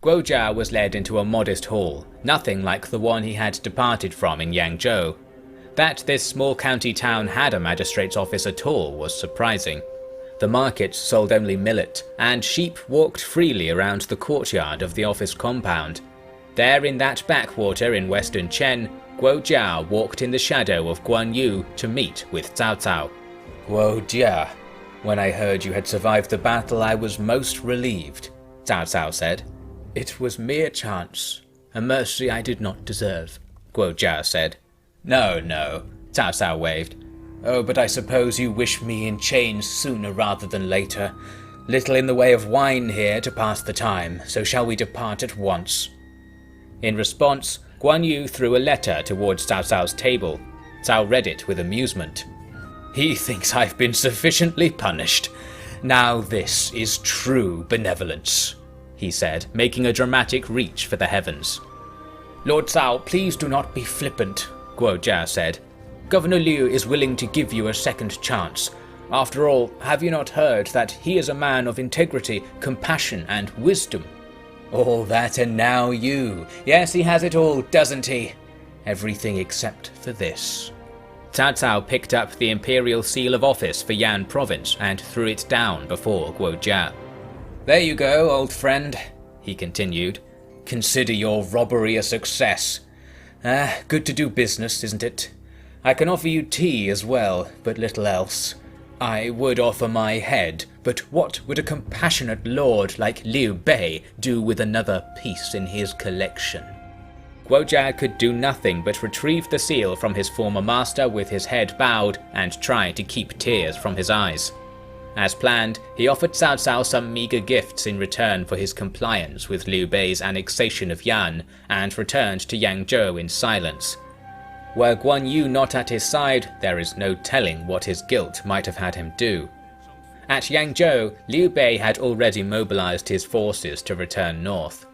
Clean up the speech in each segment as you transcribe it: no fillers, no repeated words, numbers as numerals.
Guojia was led into a modest hall, nothing like the one he had departed from in Yangzhou. That this small county town had a magistrate's office at all was surprising. The markets sold only millet, and sheep walked freely around the courtyard of the office compound. There in that backwater in western Chen, Guojia walked in the shadow of Guan Yu to meet with Cao Cao. "Guojia, when I heard you had survived the battle, I was most relieved," Cao Cao said. "It was mere chance, a mercy I did not deserve," Guojia said. "No, no," Cao Cao waved. "Oh, but I suppose you wish me in chains sooner rather than later. Little in the way of wine here to pass the time, so shall we depart at once?" In response, Guan Yu threw a letter towards Cao Cao's table. Cao read it with amusement. "He thinks I've been sufficiently punished. Now this is true benevolence," he said, making a dramatic reach for the heavens. "Lord Cao, please do not be flippant," Guojia said. "Governor Liu is willing to give you a second chance. After all, have you not heard that he is a man of integrity, compassion, and wisdom?" "All that and now you. Yes, he has it all, doesn't he? Everything except for this." Cao Cao picked up the imperial seal of office for Yan province and threw it down before Guojia. "There you go, old friend," he continued. "Consider your robbery a success. Good to do business, isn't it? I can offer you tea as well, but little else. I would offer my head, but what would a compassionate lord like Liu Bei do with another piece in his collection?" Guojia could do nothing but retrieve the seal from his former master with his head bowed and try to keep tears from his eyes. As planned, he offered Cao Cao some meagre gifts in return for his compliance with Liu Bei's annexation of Yan, and returned to Yangzhou in silence. Were Guan Yu not at his side, there is no telling what his guilt might have had him do. At Yangzhou, Liu Bei had already mobilized his forces to return north.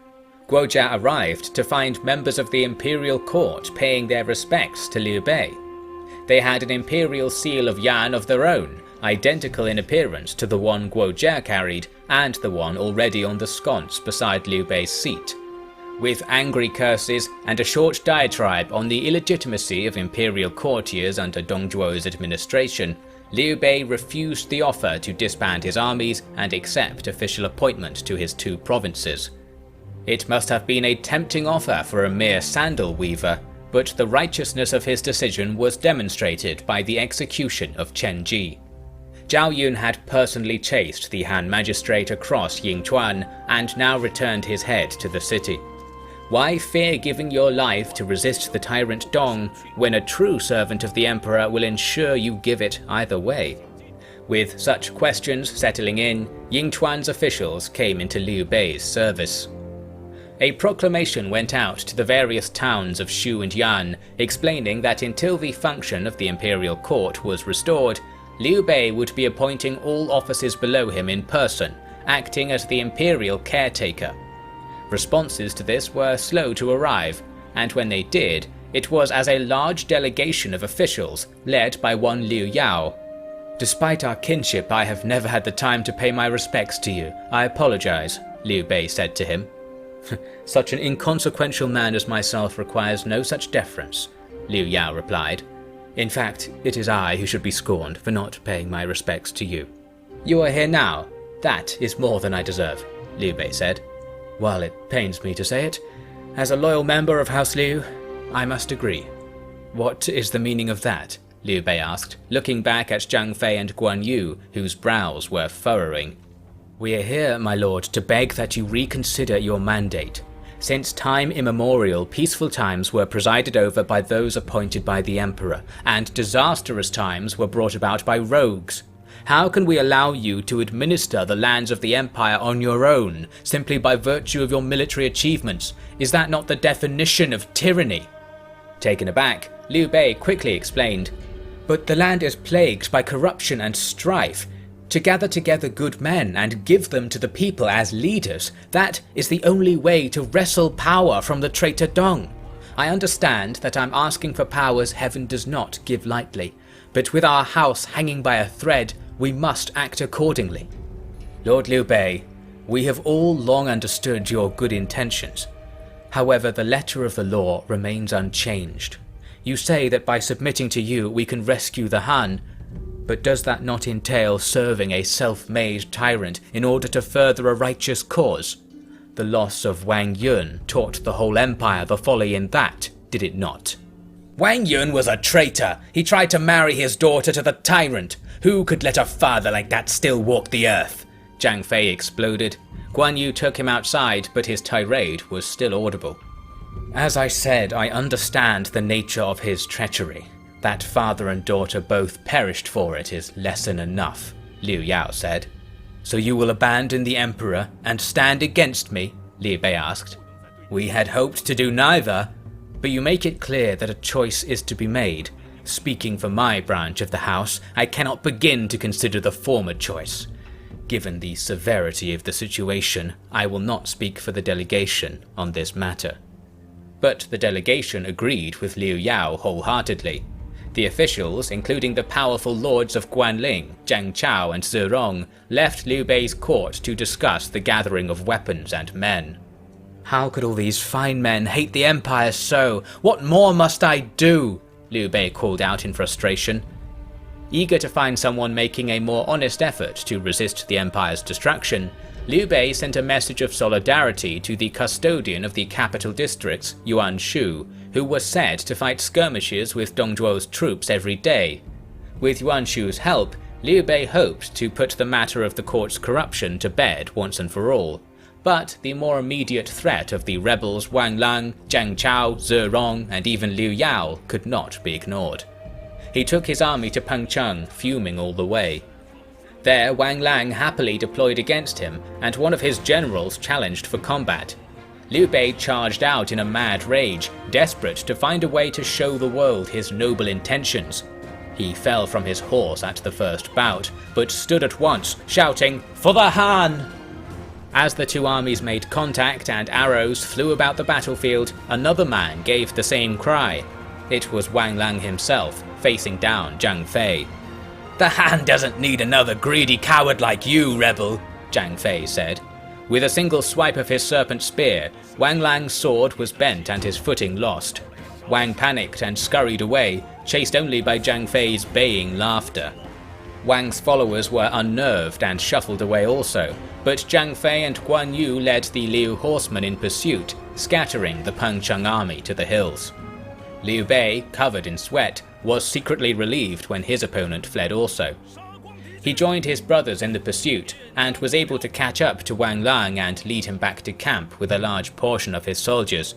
Guojia arrived to find members of the imperial court paying their respects to Liu Bei. They had an imperial seal of Yan of their own, identical in appearance to the one Guojia carried and the one already on the sconce beside Liu Bei's seat. With angry curses and a short diatribe on the illegitimacy of imperial courtiers under Dongzhuo's administration, Liu Bei refused the offer to disband his armies and accept official appointment to his two provinces. It must have been a tempting offer for a mere sandal weaver, but the righteousness of his decision was demonstrated by the execution of Chen Ji. Zhao Yun had personally chased the Han magistrate across Yingchuan and now returned his head to the city. Why fear giving your life to resist the tyrant Dong when a true servant of the emperor will ensure you give it either way? With such questions settling in, Yingchuan's officials came into Liu Bei's service. A proclamation went out to the various towns of Shu and Yan, explaining that until the function of the imperial court was restored, Liu Bei would be appointing all offices below him in person, acting as the imperial caretaker. Responses to this were slow to arrive, and when they did, it was as a large delegation of officials, led by one Liu Yao. "Despite our kinship, I have never had the time to pay my respects to you. I apologize," Liu Bei said to him. "Such an inconsequential man as myself requires no such deference," Liu Yao replied. "In fact, it is I who should be scorned for not paying my respects to you." "You are here now. That is more than I deserve," Liu Bei said. "While it pains me to say it, as a loyal member of House Liu, I must agree." "What is the meaning of that?" Liu Bei asked, looking back at Zhang Fei and Guan Yu, whose brows were furrowing. "We are here, my lord, to beg that you reconsider your mandate. Since time immemorial, peaceful times were presided over by those appointed by the emperor, and disastrous times were brought about by rogues. How can we allow you to administer the lands of the empire on your own, simply by virtue of your military achievements? Is that not the definition of tyranny?" Taken aback, Liu Bei quickly explained, "But the land is plagued by corruption and strife. To gather together good men and give them to the people as leaders, that is the only way to wrestle power from the traitor Dong. I understand that I'm asking for powers heaven does not give lightly, but with our house hanging by a thread, we must act accordingly." "Lord Liu Bei, We have all long understood your good intentions. However, the letter of the law remains unchanged. You say that by submitting to you we can rescue the Han, but does that not entail serving a self-made tyrant in order to further a righteous cause? The loss of Wang Yun taught the whole empire the folly in that, did it not? Wang Yun was a traitor. He tried to marry his daughter to the tyrant. Who could let a father like that still walk the earth? Zhang Fei exploded. Guan Yu took him outside, but his tirade was still audible. As I said, I understand the nature of his treachery. That father and daughter both perished for it is lesson enough, Liu Yao said. So you will abandon the emperor and stand against me? Liu Bei asked. We had hoped to do neither, but you make it clear that a choice is to be made. Speaking for my branch of the house, I cannot begin to consider the former choice. Given the severity of the situation, I will not speak for the delegation on this matter. But the delegation agreed with Liu Yao wholeheartedly. The officials, including the powerful lords of Guanling, Zhang Chao and Zerong, left Liu Bei's court to discuss the gathering of weapons and men. How could all these fine men hate the empire so? What more must I do? Liu Bei called out in frustration. Eager to find someone making a more honest effort to resist the empire's destruction, Liu Bei sent a message of solidarity to the custodian of the capital districts, Yuan Shu, who was said to fight skirmishes with Dong Zhuo's troops every day. With Yuan Shu's help, Liu Bei hoped to put the matter of the court's corruption to bed once and for all. But the more immediate threat of the rebels Wang Lang, Zhang Chao, Zerong, and even Liu Yao could not be ignored. He took his army to Pengcheng, fuming all the way. There, Wang Lang happily deployed against him, and one of his generals challenged for combat. Liu Bei charged out in a mad rage, desperate to find a way to show the world his noble intentions. He fell from his horse at the first bout, but stood at once, shouting, "For the Han!" As the two armies made contact and arrows flew about the battlefield, another man gave the same cry. It was Wang Lang himself, facing down Zhang Fei. "The Han doesn't need another greedy coward like you, rebel," Zhang Fei said. With a single swipe of his serpent spear, Wang Lang's sword was bent and his footing lost. Wang panicked and scurried away, chased only by Zhang Fei's baying laughter. Wang's followers were unnerved and shuffled away also, but Zhang Fei and Guan Yu led the Liu horsemen in pursuit, scattering the Pengcheng army to the hills. Liu Bei, covered in sweat, was secretly relieved when his opponent fled also. He joined his brothers in the pursuit and was able to catch up to Wang Lang and lead him back to camp with a large portion of his soldiers.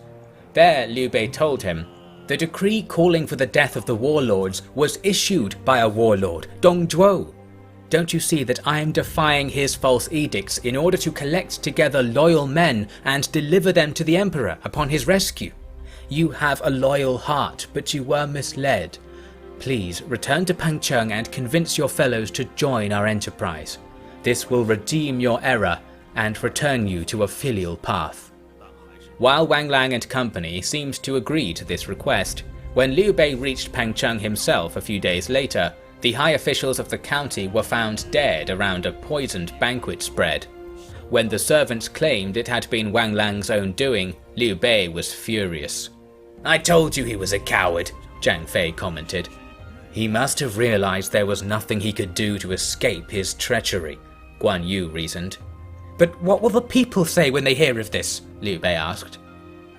There, Liu Bei told him, "The decree calling for the death of the warlords was issued by a warlord, Dong Zhuo. Don't you see that I am defying his false edicts in order to collect together loyal men and deliver them to the emperor upon his rescue? You have a loyal heart, but you were misled. Please return to Pengcheng and convince your fellows to join our enterprise. This will redeem your error and return you to a filial path." While Wang Lang and company seemed to agree to this request, when Liu Bei reached Pengcheng himself a few days later, the high officials of the county were found dead around a poisoned banquet spread. When the servants claimed it had been Wang Lang's own doing, Liu Bei was furious. "I told you he was a coward," Zhang Fei commented. "He must have realized there was nothing he could do to escape his treachery," Guan Yu reasoned. "But what will the people say when they hear of this?" Liu Bei asked.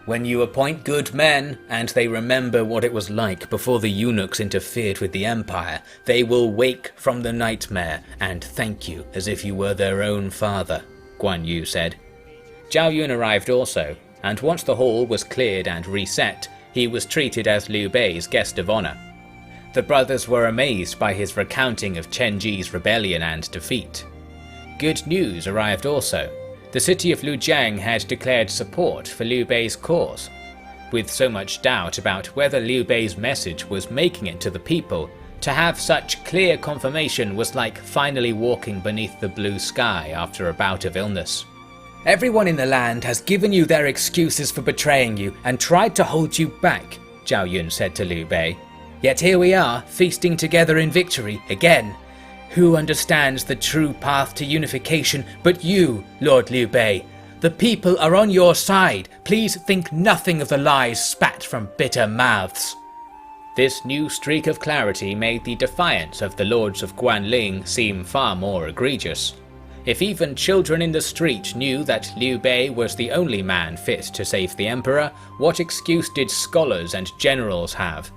"When you appoint good men, and they remember what it was like before the eunuchs interfered with the empire, they will wake from the nightmare and thank you as if you were their own father," Guan Yu said. Zhao Yun arrived also, and once the hall was cleared and reset, he was treated as Liu Bei's guest of honor. The brothers were amazed by his recounting of Chen Ji's rebellion and defeat. Good news arrived also. The city of Lujiang had declared support for Liu Bei's cause. With so much doubt about whether Liu Bei's message was making it to the people, to have such clear confirmation was like finally walking beneath the blue sky after a bout of illness. "Everyone in the land has given you their excuses for betraying you and tried to hold you back," Zhao Yun said to Liu Bei. "Yet here we are, feasting together in victory again. Who understands the true path to unification but you, Lord Liu Bei? The people are on your side. Please think nothing of the lies spat from bitter mouths." This new streak of clarity made the defiance of the lords of Guanling seem far more egregious. If even children in the street knew that Liu Bei was the only man fit to save the emperor, what excuse did scholars and generals have?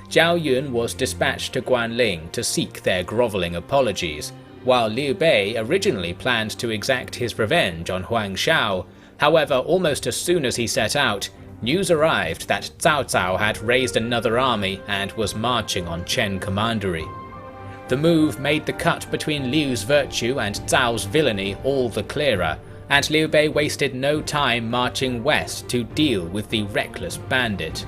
Zhao Yun was dispatched to Guanling to seek their grovelling apologies, while Liu Bei originally planned to exact his revenge on Huang Shao. However, almost as soon as he set out, news arrived that Cao Cao had raised another army and was marching on Chen Commandery. The move made the cut between Liu's virtue and Cao's villainy all the clearer, and Liu Bei wasted no time marching west to deal with the reckless bandit.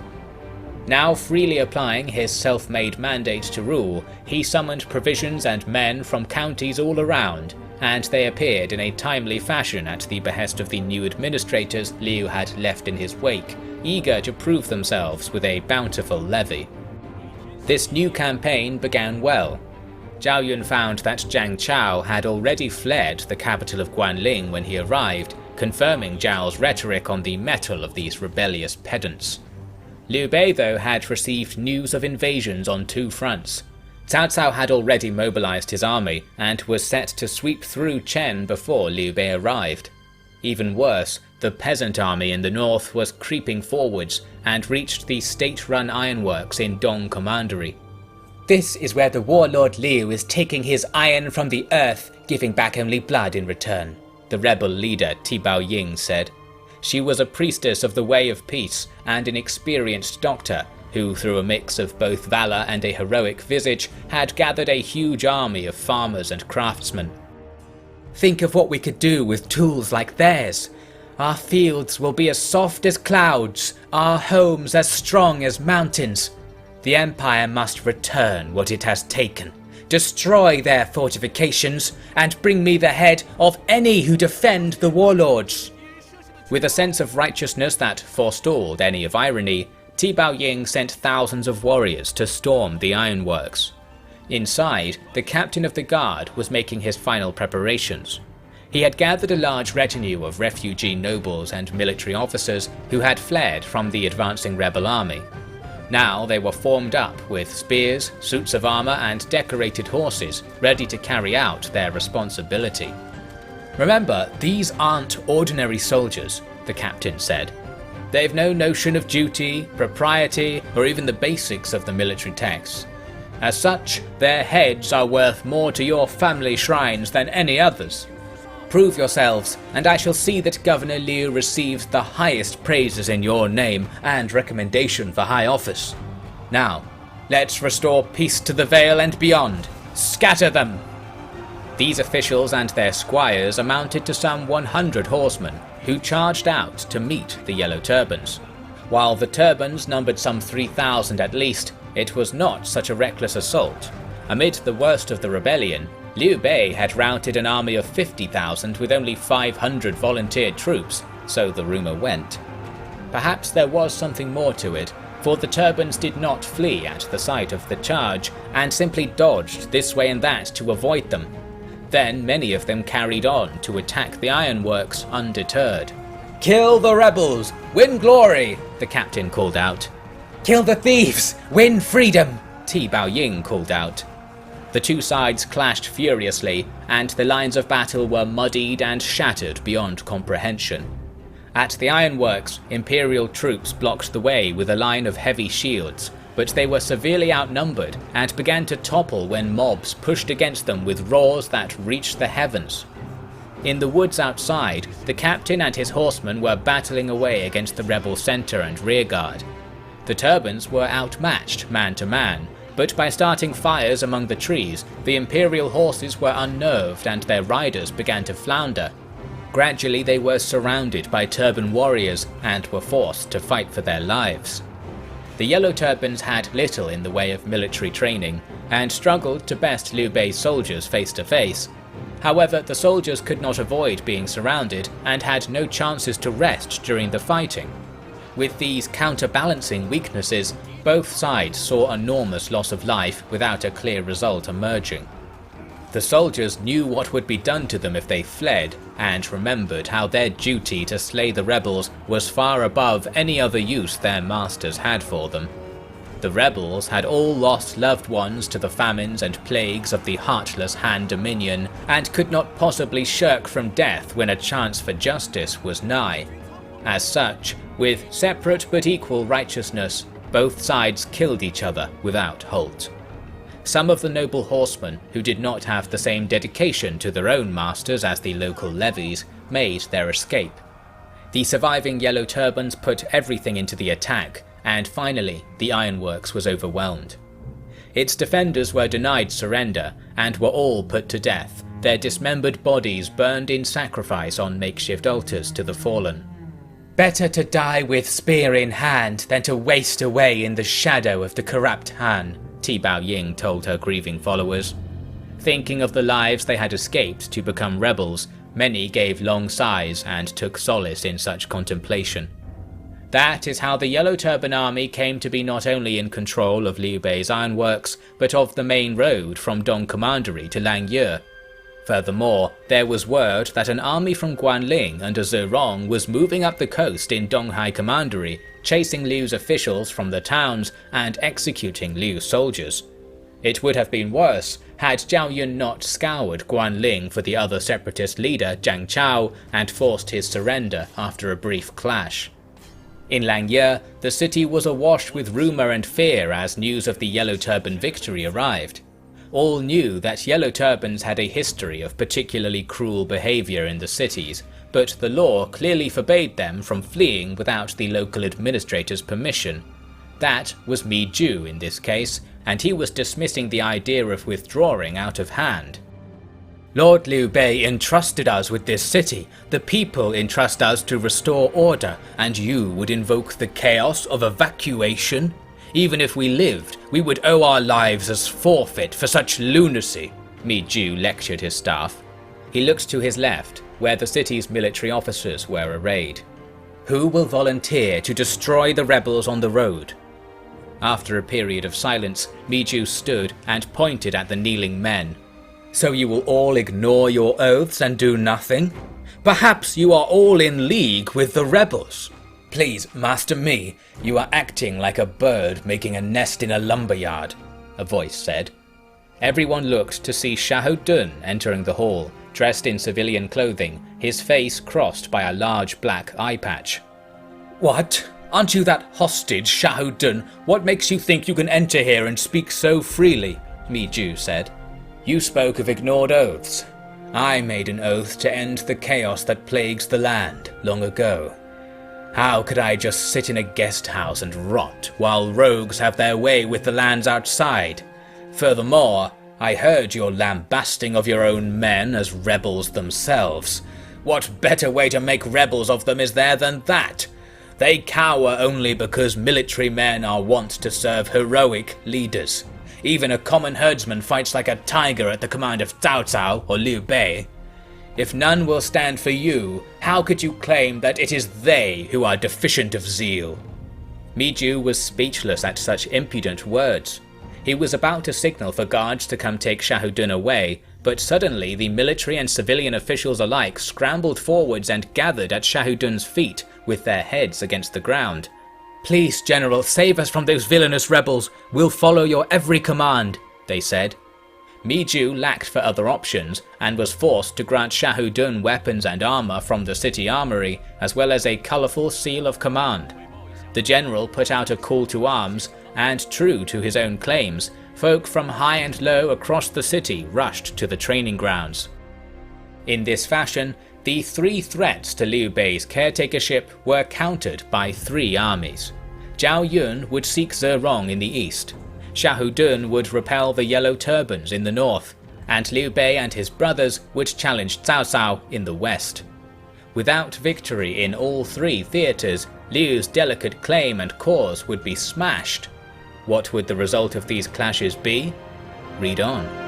Now freely applying his self-made mandate to rule, he summoned provisions and men from counties all around, and they appeared in a timely fashion at the behest of the new administrators Liu had left in his wake, eager to prove themselves with a bountiful levy. This new campaign began well. Zhao Yun found that Jiang Chao had already fled the capital of Guanling when he arrived, confirming Zhao's rhetoric on the mettle of these rebellious pedants. Liu Bei, though, had received news of invasions on two fronts. Cao Cao had already mobilized his army and was set to sweep through Chen before Liu Bei arrived. Even worse, the peasant army in the north was creeping forwards and reached the state-run ironworks in Dong Commandery. "This is where the warlord Liu is taking his iron from the earth, giving back only blood in return," the rebel leader Tibao Ying said. She was a priestess of the Way of Peace and an experienced doctor who, through a mix of both valor and a heroic visage, had gathered a huge army of farmers and craftsmen. "Think of what we could do with tools like theirs. Our fields will be as soft as clouds, our homes as strong as mountains. The Empire must return what it has taken, destroy their fortifications, and bring me the head of any who defend the warlords." With a sense of righteousness that forestalled any of irony, Tibao Ying sent thousands of warriors to storm the ironworks. Inside, the captain of the guard was making his final preparations. He had gathered a large retinue of refugee nobles and military officers who had fled from the advancing rebel army. Now they were formed up with spears, suits of armor, and decorated horses, ready to carry out their responsibility. "Remember, these aren't ordinary soldiers," the captain said. "They've no notion of duty, propriety, or even the basics of the military texts. As such, their heads are worth more to your family shrines than any others. Prove yourselves, and I shall see that Governor Liu receives the highest praises in your name and recommendation for high office. Now, let's restore peace to the Vale and beyond. Scatter them!" These officials and their squires amounted to some 100 horsemen, who charged out to meet the Yellow Turbans. While the Turbans numbered some 3,000 at least, it was not such a reckless assault. Amid the worst of the rebellion, Liu Bei had routed an army of 50,000 with only 500 volunteer troops, so the rumour went. Perhaps there was something more to it, for the Turbans did not flee at the sight of the charge, and simply dodged this way and that to avoid them. Then many of them carried on to attack the ironworks undeterred. "Kill the rebels! Win glory!" the captain called out. "Kill the thieves! Win freedom!" Tibao Ying called out. The two sides clashed furiously, and the lines of battle were muddied and shattered beyond comprehension. At the ironworks, Imperial troops blocked the way with a line of heavy shields, but they were severely outnumbered and began to topple when mobs pushed against them with roars that reached the heavens. In the woods outside, the captain and his horsemen were battling away against the rebel centre and rearguard. The Turbans were outmatched man to man, but by starting fires among the trees, the Imperial horses were unnerved and their riders began to flounder. Gradually they were surrounded by Turban warriors and were forced to fight for their lives. The Yellow Turbans had little in the way of military training, and struggled to best Liu Bei's soldiers face to face. However, the soldiers could not avoid being surrounded, and had no chances to rest during the fighting. With these counterbalancing weaknesses, both sides saw enormous loss of life without a clear result emerging. The soldiers knew what would be done to them if they fled, and remembered how their duty to slay the rebels was far above any other use their masters had for them. The rebels had all lost loved ones to the famines and plagues of the heartless Han Dominion, and could not possibly shirk from death when a chance for justice was nigh. As such, with separate but equal righteousness, both sides killed each other without halt. Some of the noble horsemen, who did not have the same dedication to their own masters as the local levies, made their escape. The surviving Yellow Turbans put everything into the attack, and finally the ironworks was overwhelmed. Its defenders were denied surrender, and were all put to death, their dismembered bodies burned in sacrifice on makeshift altars to the fallen. Better to die with spear in hand than to waste away in the shadow of the corrupt Han, Ti Baoying told her grieving followers. Thinking of the lives they had escaped to become rebels, many gave long sighs and took solace in such contemplation. That is how the Yellow Turban army came to be not only in control of Liu Bei's ironworks, but of the main road from Dong Commandery to Langye. Furthermore, there was word that an army from Guanling under Zerong was moving up the coast in Donghai Commandery, chasing Liu's officials from the towns and executing Liu's soldiers. It would have been worse had Zhao Yun not scoured Guanling for the other separatist leader Jiang Chao and forced his surrender after a brief clash. In Langye, the city was awash with rumour and fear as news of the Yellow Turban victory arrived. All knew that Yellow Turbans had a history of particularly cruel behaviour in the cities, but the law clearly forbade them from fleeing without the local administrator's permission. That was Mi Ju in this case, and he was dismissing the idea of withdrawing out of hand. Lord Liu Bei entrusted us with this city, the people entrust us to restore order, and you would invoke the chaos of evacuation? Even if we lived, we would owe our lives as forfeit for such lunacy, Mi Ju lectured his staff. He looked to his left, where the city's military officers were arrayed. Who will volunteer to destroy the rebels on the road? After a period of silence, Mi Ju stood and pointed at the kneeling men. So you will all ignore your oaths and do nothing? Perhaps you are all in league with the rebels. Please, Master Mi, you are acting like a bird making a nest in a lumberyard, a voice said. Everyone looked to see Xiahou Dun entering the hall, dressed in civilian clothing, his face crossed by a large black eye patch. What? Aren't you that hostage, Xiahou Dun? What makes you think you can enter here and speak so freely? Mi Ju said. You spoke of ignored oaths. I made an oath to end the chaos that plagues the land long ago. How could I just sit in a guest house and rot while rogues have their way with the lands outside? Furthermore, I heard your lambasting of your own men as rebels themselves. What better way to make rebels of them is there than that? They cower only because military men are wont to serve heroic leaders. Even a common herdsman fights like a tiger at the command of Cao Cao or Liu Bei. If none will stand for you, how could you claim that it is they who are deficient of zeal? Mi Ju was speechless at such impudent words. He was about to signal for guards to come take Xiahou Dun away, but suddenly the military and civilian officials alike scrambled forwards and gathered at Xiahou Dun's feet with their heads against the ground. Please, General, save us from those villainous rebels. We'll follow your every command, they said. Mi Ju lacked for other options, and was forced to grant Xiahou Dun weapons and armour from the city armoury, as well as a colourful seal of command. The general put out a call to arms, and true to his own claims, folk from high and low across the city rushed to the training grounds. In this fashion, the three threats to Liu Bei's caretakership were countered by three armies. Zhao Yun would seek Zerong in the east, Xiahou Dun would repel the Yellow Turbans in the north, and Liu Bei and his brothers would challenge Cao Cao in the west. Without victory in all three theatres, Liu's delicate claim and cause would be smashed. What would the result of these clashes be? Read on.